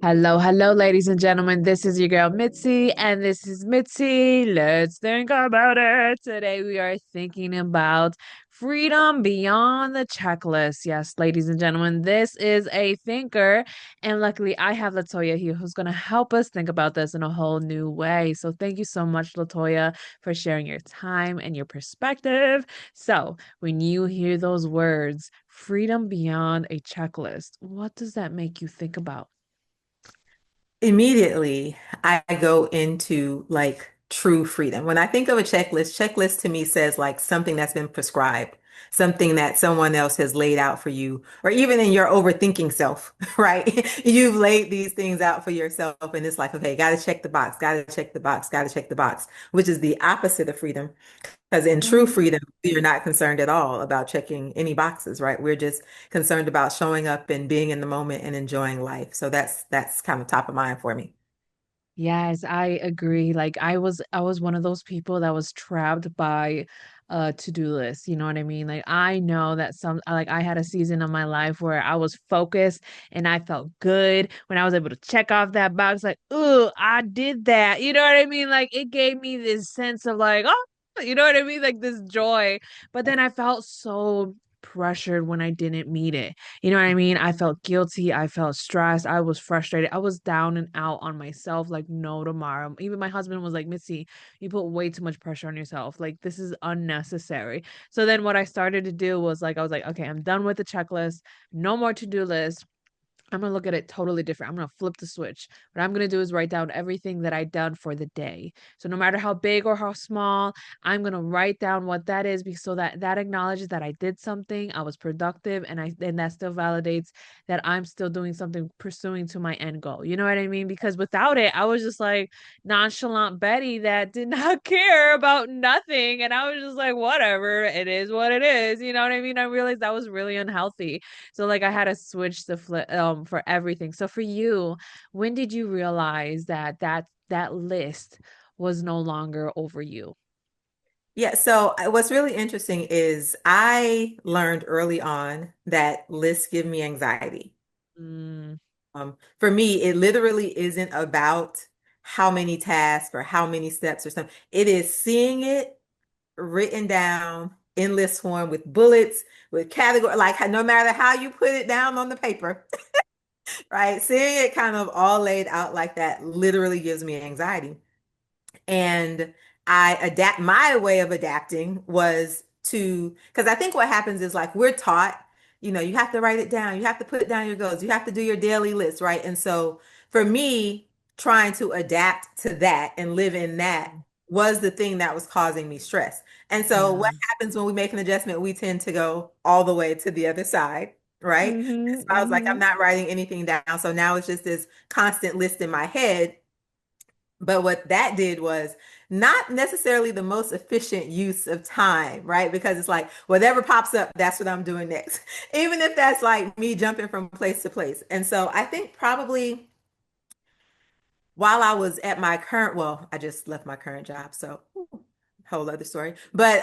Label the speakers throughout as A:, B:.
A: Hello, hello, ladies and gentlemen. This is your girl Mitzi, and this is Mitzi. Let's think about it. Today, we are thinking about freedom beyond the checklist. Yes, ladies and gentlemen, this is a thinker, and luckily, I have Latoya here who's going to help us think about this in a whole new way. So, thank you so much, Latoya, for sharing your time and your perspective. So, when you hear those words, freedom beyond a checklist, what does that make you think about?
B: Immediately, I go into like true freedom. When I think of a checklist to me says like something that's been prescribed, something that someone else has laid out for you, or even in your overthinking self, right? You've laid these things out for yourself, and it's like, okay, got to check the box, got to check the box, got to check the box, which is the opposite of freedom. Because in true freedom, we are not concerned at all about checking any boxes, right? We're just concerned about showing up and being in the moment and enjoying life. So that's kind of top of mind for me.
A: Yes, I agree. Like I was one of those people that was trapped by to-do list. You know what I mean? Like I know that I had a season of my life where I was focused and I felt good when I was able to check off that box like, "Ooh, I did that." You know what I mean? Like it gave me this sense of like, "Oh, you know what I mean? Like this joy." But then I felt so pressured when I didn't meet it. You know what I mean? I felt guilty. I felt stressed. I was frustrated. I was down and out on myself, like no tomorrow. Even my husband was like, Missy, you put way too much pressure on yourself. Like, this is unnecessary. So then what I started to do was like, I was like, okay, I'm done with the checklist. No more to-do list. I'm gonna look at it totally different. I'm gonna flip the switch. What I'm gonna do is write down everything that I done for the day. So no matter how big or how small, I'm gonna write down what that is because so that acknowledges that I did something, I was productive, and that still validates that I'm still doing something pursuing to my end goal. You know what I mean? Because without it, I was just like nonchalant Betty that did not care about nothing. And I was just like, whatever, it is what it is. You know what I mean? I realized that was really unhealthy. So like I had to switch the flip for everything. So for you, when did you realize that list was no longer over you?
B: Yeah, so what's really interesting is I learned early on that lists give me anxiety.
A: Mm,
B: For me, it literally isn't about how many tasks or how many steps or something. It is seeing it written down in list form with bullets, with category, like no matter how you put it down on the paper, right? Seeing it kind of all laid out like that literally gives me anxiety. And my way of adapting was to, because I think what happens is like we're taught, you have to write it down, you have to put down your goals, you have to do your daily list, right? And so for me, trying to adapt to that and live in that was the thing that was causing me stress. And so what
A: yeah.
B: happens when we make an adjustment, we tend to go all the way to the other side, right?
A: Mm-hmm.
B: So I was like, I'm
A: Mm-hmm.
B: not writing anything down. So now it's just this constant list in my head, but what that did was not necessarily the most efficient use of time, right? Because it's like whatever pops up, that's what I'm doing next. Even if that's like me jumping from place to place. And so I think probably while I was at my current, well, I just left my current job, so whole other story. But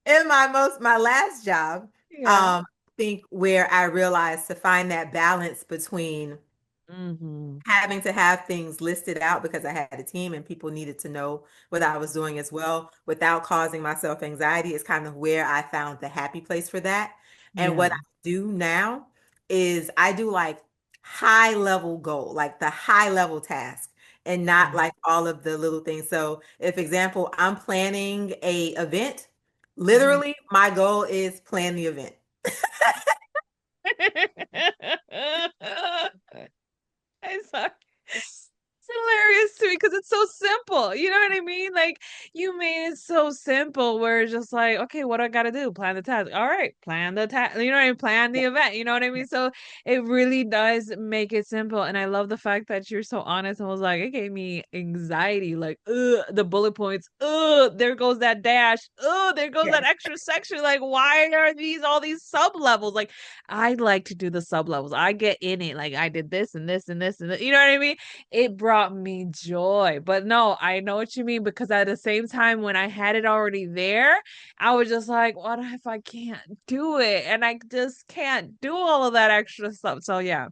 B: in my last job,
A: Yeah.
B: I think where I realized to find that balance between
A: Mm-hmm.
B: having to have things listed out because I had a team and people needed to know what I was doing as well without causing myself anxiety is kind of where I found the happy place for that. And what
A: Yeah.
B: I do now is I do like high level goal, like the high level task and not
A: Yeah.
B: like all of the little things. So if example, I'm planning a event,
A: Mhm.
B: literally my goal is plan the event.
A: I'm sorry. It's hilarious to me because it's so simple. You know what I mean? Like you made it so simple where it's just like, okay, what do I gotta do? Plan the task. All right, plan the task. You know what I mean? Plan the event. You know what I mean? So it really does make it simple. And I love the fact that you're so honest and was like, it gave me anxiety. Like, the bullet points. There goes that dash. There goes that
B: Yes.
A: extra section. Like, why are these all these sub levels? Like, I like to do the sub levels. I get in it. Like I did this and this and this and this. You know what I mean? It brought me joy. But no, I know what you mean because at the same time, when I had it already there, I was just like, what if I can't do it? And I just can't do all of that extra stuff. So yeah.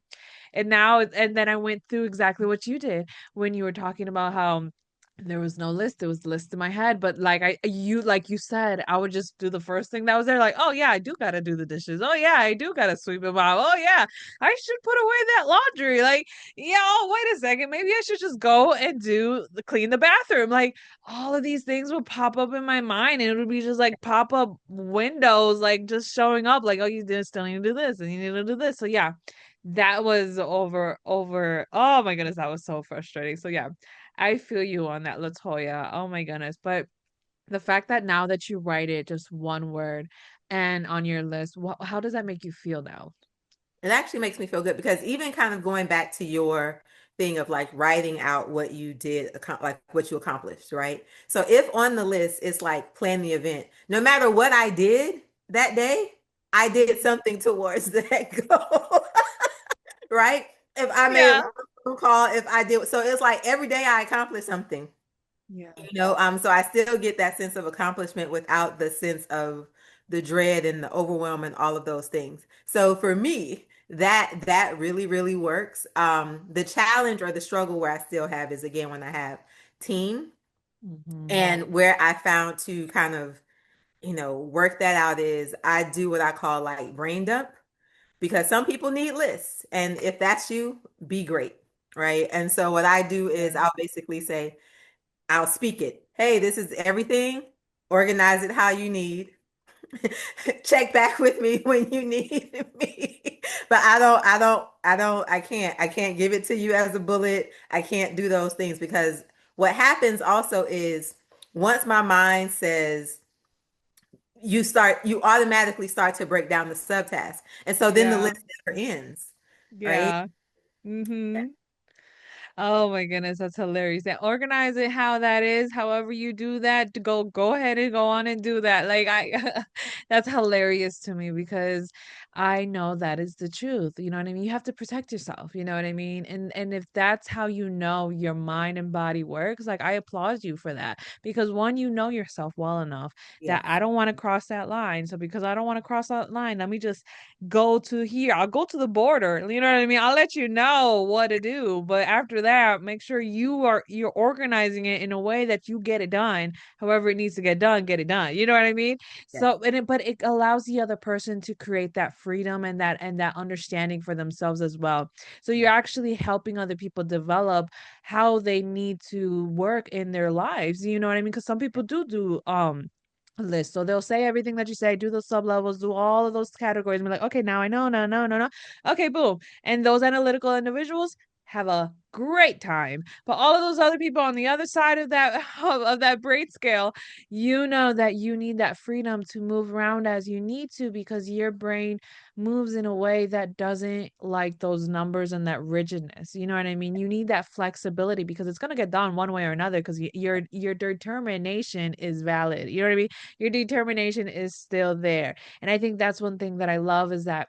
A: And now, and then I went through exactly what you did when you were talking about how there was no list. There was the list in my head, but like you said, I would just do the first thing that was there. Like, oh yeah, I do gotta do the dishes. Oh yeah, I do gotta sweep them out. Oh yeah, I should put away that laundry. Like, yeah, oh wait a second, maybe I should just go and clean the bathroom. Like all of these things would pop up in my mind, and it would be just like pop up windows, like just showing up. Like, oh, still need to do this, and you need to do this. So yeah, that was over. Oh my goodness, that was so frustrating. So yeah, I feel you on that, Latoya. Oh my goodness. But the fact that now that you write it just one word and on your list, how does that make you feel now?
B: It actually makes me feel good because even kind of going back to your thing of like writing out what you did, like what you accomplished, right? So if on the list it's like plan the event, no matter what I did that day, I did something towards that goal, right? If I made one
A: Yeah.
B: phone call, if I did, so it's like every day I accomplished something.
A: Yeah.
B: So I still get that sense of accomplishment without the sense of the dread and the overwhelm and all of those things. So for me, that really, really works. The challenge or the struggle where I still have is again when I have team,
A: Hmm.
B: and where I found to kind of, work that out is I do what I call like brain dump, because some people need lists. And if that's you, be great. Right. And so what I do is
A: Yeah.
B: I'll basically say, I'll speak it. Hey, this is everything. Organize it how you need. Check back with me when you need me. But I can't give it to you as a bullet. I can't do those things because what happens also is once my mind says you automatically start to break down the subtask. And so then the
A: Yeah.
B: list never ends, right?
A: Yeah. Hmm. Oh my goodness, that's hilarious. And organize it how that is, however you do that, to go ahead and go on and do that. Like I that's hilarious to me because I know that is the truth. You know what I mean? You have to protect yourself, you know what I mean? And if that's how you know your mind and body works, like I applaud you for that. Because one, you know yourself well enough that
B: Yes.
A: I don't want to cross that line. So because I don't want to cross that line, let me just go to here. I'll go to the border. You know what I mean? I'll let you know what to do. But after that, make sure you're organizing it in a way that you get it done. However it needs to get it done. You know what I mean?
B: Yes.
A: So but it allows the other person to create that freedom and that understanding for themselves as well. So you're
B: Yes.
A: actually helping other people develop how they need to work in their lives. You know what I mean? Because some people do list. So they'll say everything that you say, do those sub levels, do all of those categories, and be like, okay, now I know, no, no, no, no. Okay, boom. And those analytical individuals have a great time. But all of those other people on the other side of that of that braid scale, you know that you need that freedom to move around as you need to because your brain moves in a way that doesn't like those numbers and that rigidness. You know what I mean? You need that flexibility because it's going to get done one way or another because your determination is valid. You know what I mean? Your determination is still there. And I think that's one thing that I love is that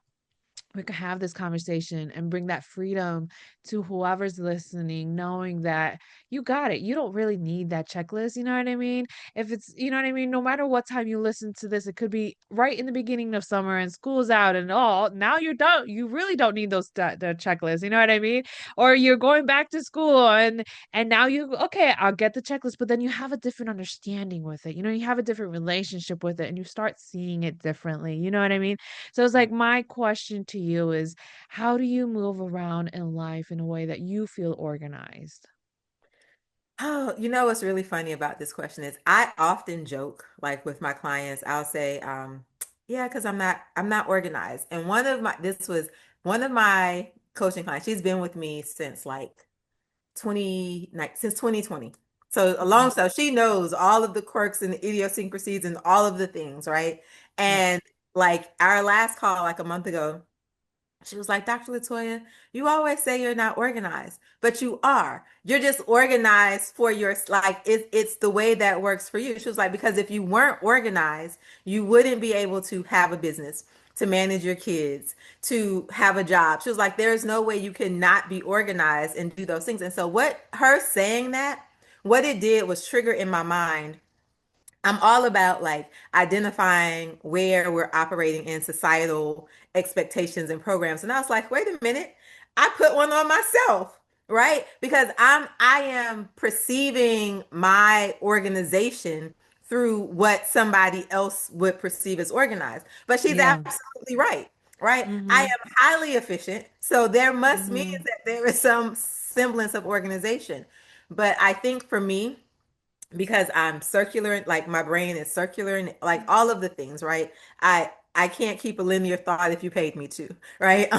A: we could have this conversation and bring that freedom to whoever's listening, knowing that you got it. You don't really need that checklist. You know what I mean? If it's, you know what I mean? No matter what time you listen to this, it could be right in the beginning of summer and school's out and all. Now you don't, you really don't need the checklist. You know what I mean? Or you're going back to school and now you, okay, I'll get the checklist, but then you have a different understanding with it. You know, you have a different relationship with it and you start seeing it differently. You know what I mean? So it's like my question to you is how do you move around in life in a way that you feel organized?
B: Oh, you know what's really funny about this question is I often joke like with my clients, I'll say, yeah, because I'm not organized. And this was one of my coaching clients. She's been with me since like 2020. So
A: Mhm.
B: along so she knows all of the quirks and the idiosyncrasies and all of the things, right?
A: Yeah.
B: And like our last call like a month ago, she was like, Dr. Latoya, you always say you're not organized, but you are. You're just organized for like it's the way that works for you. She was like, because if you weren't organized, you wouldn't be able to have a business, to manage your kids, to have a job. She was like, there's no way you cannot be organized and do those things. And so what her saying that, what it did was trigger in my mind. I'm all about like identifying where we're operating in societal expectations and programs. And I was like, wait a minute, I put one on myself, right? Because I am perceiving my organization through what somebody else would perceive as organized. But she's
A: Yeah.
B: absolutely right, right? I
A: Mhm.
B: am highly efficient, so there must mean
A: Mhm.
B: that there is some semblance of organization. But I think for me, because I'm circular, like my brain is circular and like all of the things, right? I can't keep a linear thought if you paid me to, right?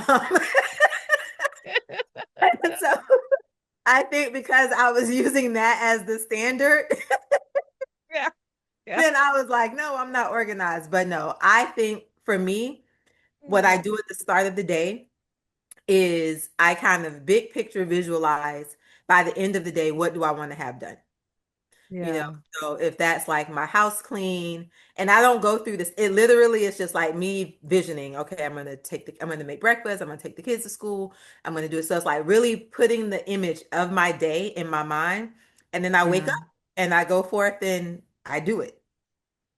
B: So I think because I was using that as the standard,
A: Yeah. Yeah.
B: then I was like, no, I'm not organized. But no, I think for me, what I
A: Mm.
B: do at the start of the day is I kind of big picture visualize by the end of the day, what do I want to have done? You know,
A: Yeah.
B: so if that's like my house clean, and I don't go through this, it literally is just like me visioning, okay, I'm gonna make breakfast, I'm gonna take the kids to school, I'm gonna do it. So it's like really putting the image of my day in my mind, and then I wake
A: Yeah.
B: up and I go forth and I do it.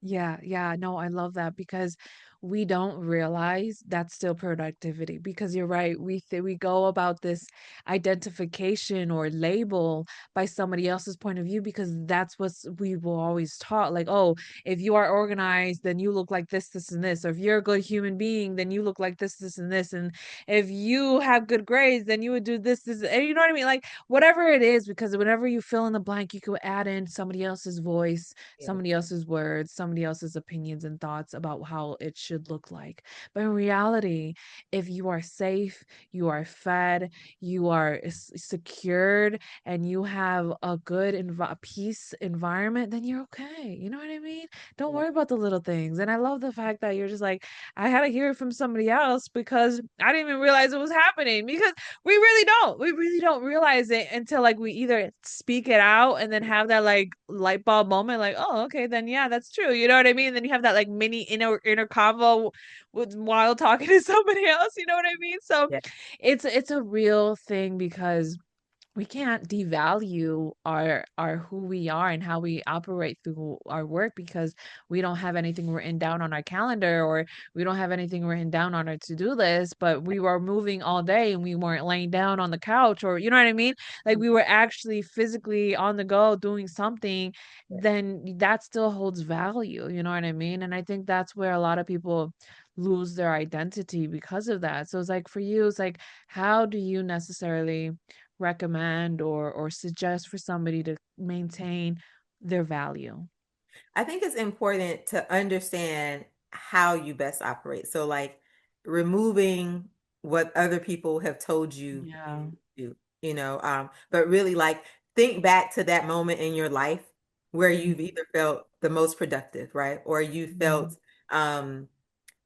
A: Yeah, yeah, no, I love that because we don't realize that's still productivity because you're right. We go about this identification or label by somebody else's point of view because that's what we were always taught. Like, oh, if you are organized, then you look like this, and this. Or if you're a good human being, then you look like this, and this. And if you have good grades, then you would do this, and you know what I mean? Like whatever it is, because whenever you fill in the blank, you could add in somebody else's voice,
B: Yeah.
A: somebody else's words, somebody else's opinions and thoughts about how it should look like. But in reality, if you are safe, you are fed, you are secured, and you have a good peace environment, then you're okay. You know what I mean? Don't
B: Yeah.
A: worry about the little things. And I love the fact that you're just like, I had to hear it from somebody else because I didn't even realize it was happening because we really don't. We really don't realize it until like we either speak it out and then have that like light bulb moment, like, oh, okay, then yeah, that's true. You know what I mean? And then you have that like mini inner convo with while talking to somebody else. You know what I mean? So
B: Yeah.
A: it's a real thing because we can't devalue our who we are and how we operate through our work because we don't have anything written down on our calendar or we don't have anything written down on our to-do list, but we were moving all day and we weren't laying down on the couch, or you know what I mean, like we were actually physically on the go doing something. Then that still holds value, you know what I mean? And I think that's where a lot of people lose their identity because of that. So it's like for you, it's like, how do you necessarily recommend or suggest for somebody to maintain their value?
B: I think it's important to understand how you best operate. So, like removing what other people have told you
A: Yeah.
B: to do, but really like think back to that moment in your life where
A: Mhm.
B: you've either felt the most productive, right? Or you
A: Yeah.
B: felt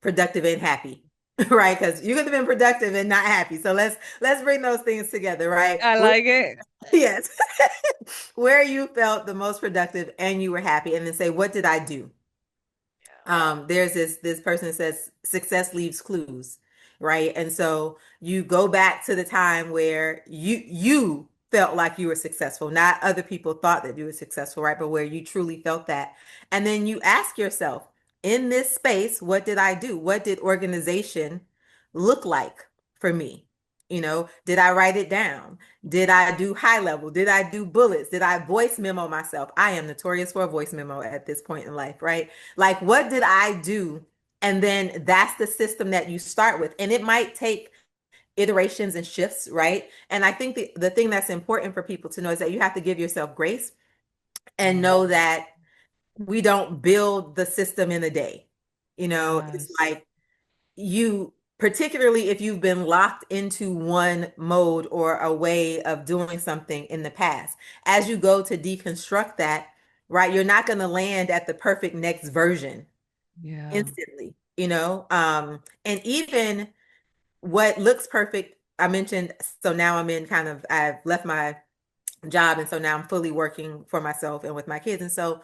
B: productive and happy. Right? Because you could have been productive and not happy. So let's bring those things together, right?
A: I like it.
B: Yes. Where you felt the most productive and you were happy, and then say, what did I do? There's this person that says success leaves clues, right? And so you go back to the time where you felt like you were successful, not other people thought that you were successful, right? But where you truly felt that. And then you ask yourself, in this space, what did I do? What did organization look like for me? Did I write it down? Did I do high level? Did I do bullets? Did I voice memo myself? I am notorious for a voice memo at this point in life, right? Like, what did I do? And then that's the system that you start with. And it might take iterations and shifts, right? And I think the thing that's important for people to know is that you have to give yourself grace and
A: Yeah.
B: know that we don't build the system in a day. It's
A: Yes.
B: like particularly if you've been locked into one mode or a way of doing something in the past, as you go to deconstruct that, right, you're not going to land at the perfect next version
A: Yeah.
B: instantly, and even what looks perfect, I mentioned, so now I've left my job, and so now I'm fully working for myself and with my kids. And so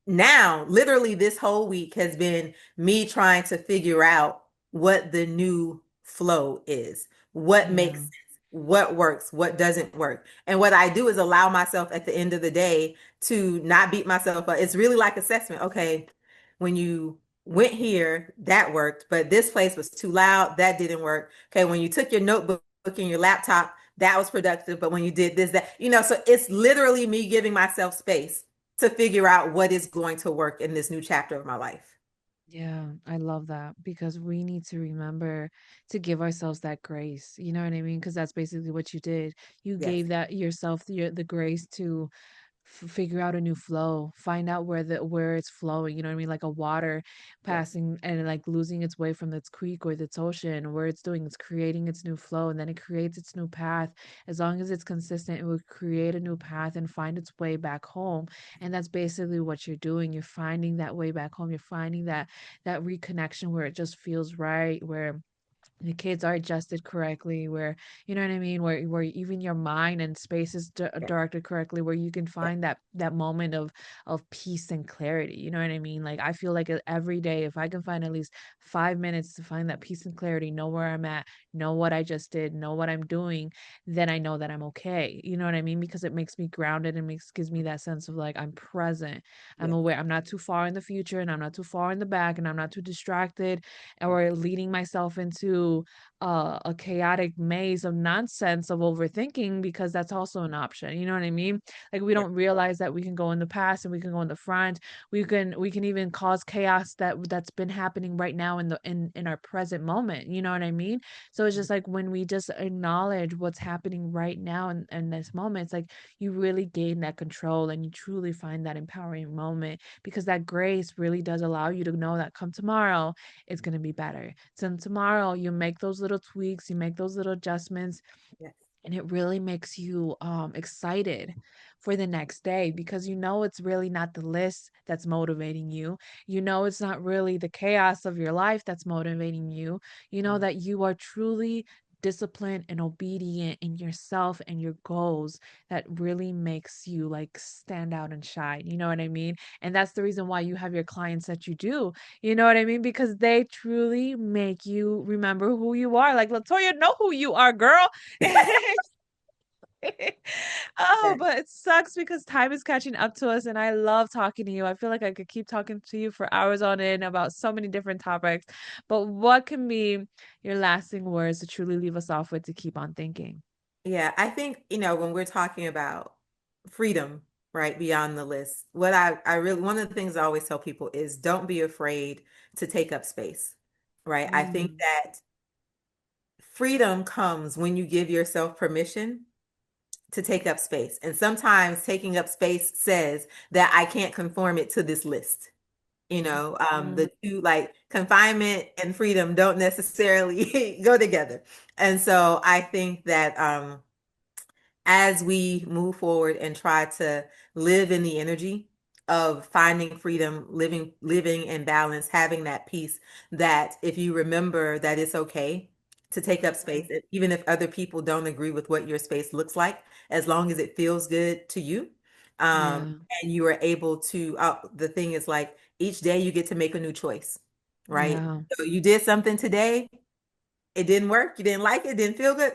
B: now literally this whole week has been me trying to figure out what the new flow is, what makes
A: Yeah.
B: sense, what works, what doesn't work. And what I do is allow myself at the end of the day to not beat myself up. It's really like assessment. Okay, when you went here, that worked, but this place was too loud, that didn't work. Okay, when you took your notebook and your laptop, that was productive, but when you did this, that, so it's literally me giving myself space to figure out what is going to work in this new chapter of my life.
A: Yeah, I love that because we need to remember to give ourselves that grace. You know what I mean? Because that's basically what you did. You
B: Yes,
A: gave that yourself the grace to figure out a new flow, find out where it's flowing, you know what I mean? Like a water
B: yes,
A: passing and like losing its way from its creek or its ocean, where it's doing, it's creating its new flow and then it creates its new path. As long as it's consistent, it will create a new path and find its way back home. And that's basically what you're doing. You're finding that way back home. You're finding that reconnection where it just feels right, where the kids are adjusted correctly, where you know what I mean, where even your mind and space is
B: yes,
A: directed correctly, where you can
B: yes,
A: find that moment of peace and clarity. You know what I mean? Like I feel like every day, if I can find at least 5 minutes to find that peace and clarity, know where I'm at, know what I just did, know what I'm doing, then I know that I'm okay. You know what I mean? Because it makes me grounded and makes gives me that sense of like I'm present, I'm
B: yes,
A: aware, I'm not too far in the future and I'm not too far in the back and I'm not too distracted
B: yes,
A: or leading myself into a chaotic maze of nonsense of overthinking because that's also an option. You know what I mean? Like we
B: yes,
A: don't realize that we can go in the past and we can go in the front. We can even cause chaos that's been happening right now in our present moment. You know what I mean? So it's just like when we just acknowledge what's happening right now in this moment, it's like you really gain that control and you truly find that empowering moment because that grace really does allow you to know that come tomorrow it's going to be better. So tomorrow you make those little tweaks, you make those little adjustments,
B: yes,
A: and it really makes you excited for the next day because you know it's really not the list that's motivating you. You know it's not really the chaos of your life that's motivating you. You know
B: mhm,
A: that you are truly disciplined and obedient in yourself and your goals that really makes you like stand out and shine. You know what I mean? And that's the reason why you have your clients that you do. You know what I mean? Because they truly make you remember who you are. Like Latoya, know who you are, girl. Oh,
B: yes.
A: but it sucks because time is catching up to us, and I love talking to you. I feel like I could keep talking to you for hours on end about so many different topics. But what can be your lasting words to truly leave us off with to keep on thinking?
B: Yeah, I think, when we're talking about freedom, right, beyond the list, what I really, one of the things I always tell people is don't be afraid to take up space, right? I think
A: Mm,
B: that freedom comes when you give yourself permission to take up space. And sometimes taking up space says that I can't conform it to this list.
A: mhm.
B: The two, like confinement and freedom, don't necessarily go together. And so I think that as we move forward and try to live in the energy of finding freedom, living in balance, having that peace, that if you remember that it's okay to take up space,
A: Mhm.
B: even if other people don't agree with what your space looks like, as long as it feels good to you.
A: Yeah,
B: And you are able to, the thing is like each day you get to make a new choice, right?
A: yeah.
B: So you did something today, it didn't work, you didn't like it, didn't feel good,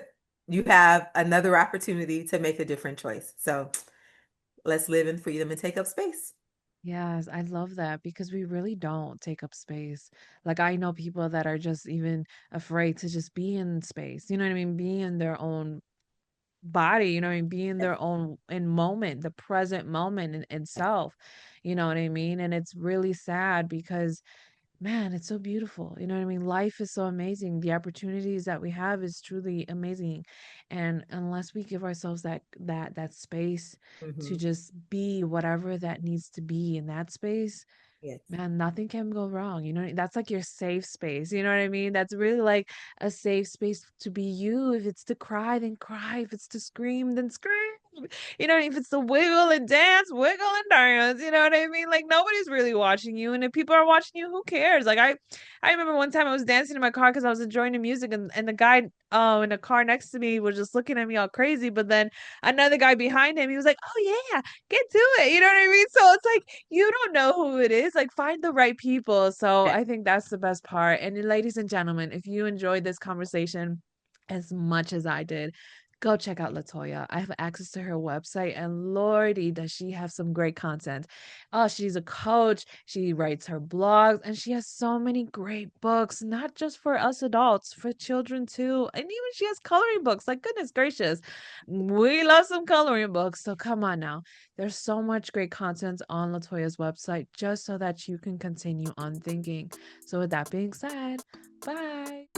B: you have another opportunity to make a different choice. So let's live in freedom and take up space.
A: Yes, I love that because we really don't take up space. Like I know people that are just even afraid to just be in space. You know what I mean? Be in their own body, you know what I mean? Be in
B: Yes,
A: their own in moment, the present moment in
B: yes,
A: itself. You know what I mean? And it's really sad because man, it's so beautiful. You know what I mean? Life is so amazing. The opportunities that we have is truly amazing. And unless we give ourselves that space to
B: hmm,
A: just be whatever that needs to be in that space,
B: yes,
A: man, nothing can go wrong. You know, that's like your safe space. You know what I mean? That's really like a safe space to be you. If it's to cry, then cry. If it's to scream, then scream. You know, if it's the wiggle and dance, you know what I mean? Like nobody's really watching you. And if people are watching you, who cares? Like I remember one time I was dancing in my car because I was enjoying the music and the guy in the car next to me was just looking at me all crazy. But then another guy behind him, he was like, "Oh yeah, get to it." You know what I mean? So it's like you don't know who it is. Like find the right people. So
B: Yeah.
A: I think that's the best part. And ladies and gentlemen, if you enjoyed this conversation as much as I did, go check out Latoya. I have access to her website, and Lordy, does she have some great content. Oh, she's a coach. She writes her blogs, and she has so many great books, not just for us adults, for children too. And even she has coloring books. Like, goodness gracious, we love some coloring books. So come on now. There's so much great content on Latoya's website just so that you can continue on thinking. So, with that being said, bye.